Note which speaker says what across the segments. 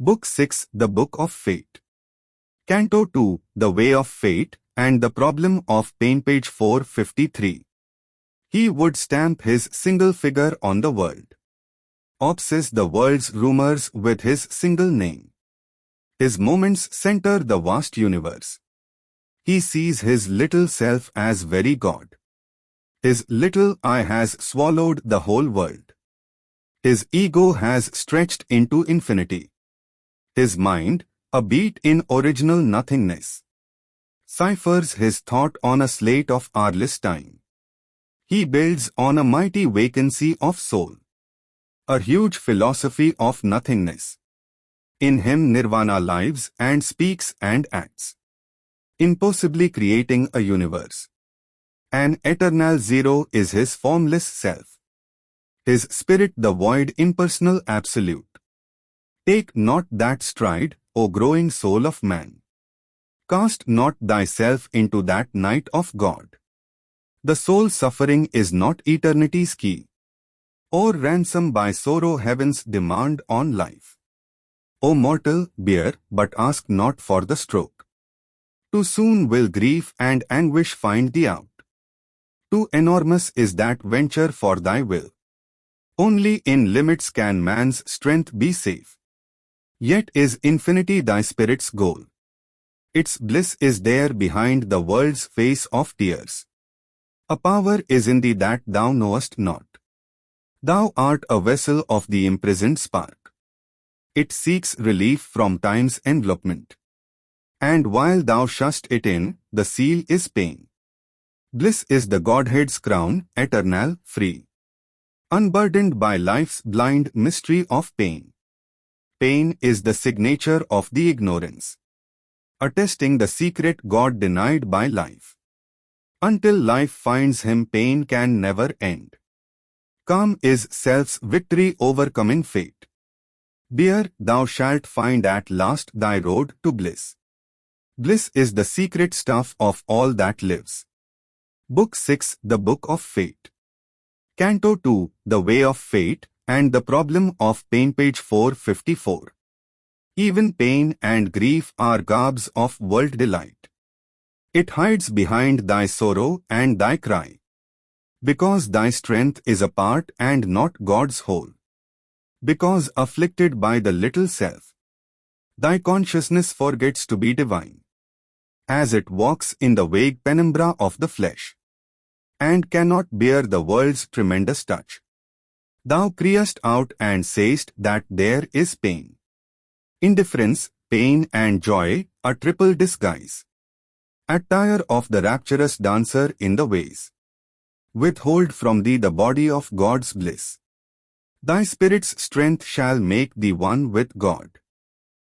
Speaker 1: Book 6, The Book of Fate. Canto 2, The Way of Fate and the Problem of Pain, page 453. He would stamp his single figure on the world. Obsess the world's rumors with his single name. His moments center the vast universe. He sees his little self as very God. His little I has swallowed the whole world. His ego has stretched into infinity. His mind, a beat in original nothingness, ciphers his thought on a slate of hourless time. He builds on a mighty vacancy of soul, a huge philosophy of nothingness. In him nirvana lives and speaks and acts, impossibly creating a universe. An eternal zero is his formless self. His spirit the void impersonal absolute. Take not that stride, O growing soul of man. Cast not thyself into that night of God. The soul suffering is not eternity's key, or ransom by sorrow heaven's demand on life. O mortal, bear, but ask not for the stroke. Too soon will grief and anguish find thee out. Too enormous is that venture for thy will. Only in limits can man's strength be safe. Yet is infinity thy spirit's goal. Its bliss is there behind the world's face of tears. A power is in thee that thou knowest not. Thou art a vessel of the imprisoned spark. It seeks relief from time's envelopment. And while thou shust it in, the seal is pain. Bliss is the Godhead's crown, eternal, free, unburdened by life's blind mystery of pain. Pain is the signature of the ignorance, attesting the secret God denied by life. Until life finds him, pain can never end. Calm is self's victory overcoming fate. Bear, thou shalt find at last thy road to bliss. Bliss is the secret stuff of all that lives. Book 6, The Book of Fate. Canto 2, The Way of Fate and the Problem of Pain, page 454. Even pain and grief are garbs of world delight. It hides behind thy sorrow and thy cry, because thy strength is a part and not God's whole. Because afflicted by the little self, thy consciousness forgets to be divine, as it walks in the vague penumbra of the flesh, and cannot bear the world's tremendous touch. Thou criest out and sayest that there is pain. Indifference, pain and joy, a triple disguise. Attire of the rapturous dancer in the ways. Withhold from thee the body of God's bliss. Thy spirit's strength shall make thee one with God.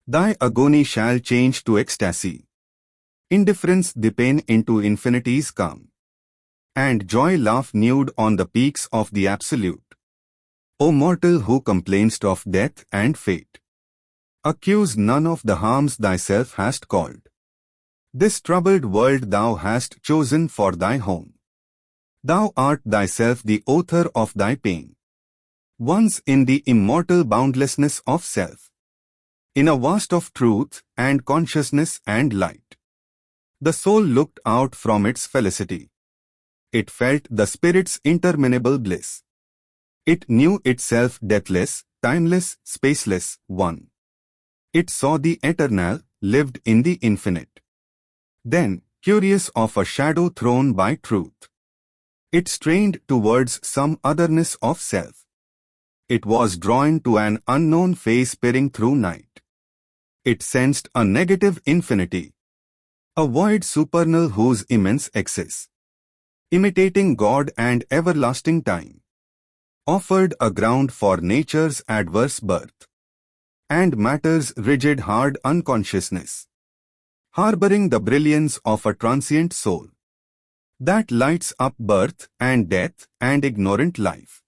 Speaker 1: Thy agony shall change to ecstasy. Indifference deepen into infinity's calm, and joy laugh nude on the peaks of the absolute. O mortal who complainest of death and fate, accuse none of the harms thyself hast called. This troubled world thou hast chosen for thy home. Thou art thyself the author of thy pain. Once in the immortal boundlessness of self, in a vast of truth and consciousness and light, the soul looked out from its felicity. It felt the spirit's interminable bliss. It knew itself deathless, timeless, spaceless, one. It saw the eternal, lived in the infinite. Then, curious of a shadow thrown by truth, it strained towards some otherness of self. It was drawn to an unknown face peering through night. It sensed a negative infinity, a void supernal whose immense excess, imitating God and everlasting time, offered a ground for nature's adverse birth, and matter's rigid hard unconsciousness, harboring the brilliance of a transient soul that lights up birth and death and ignorant life.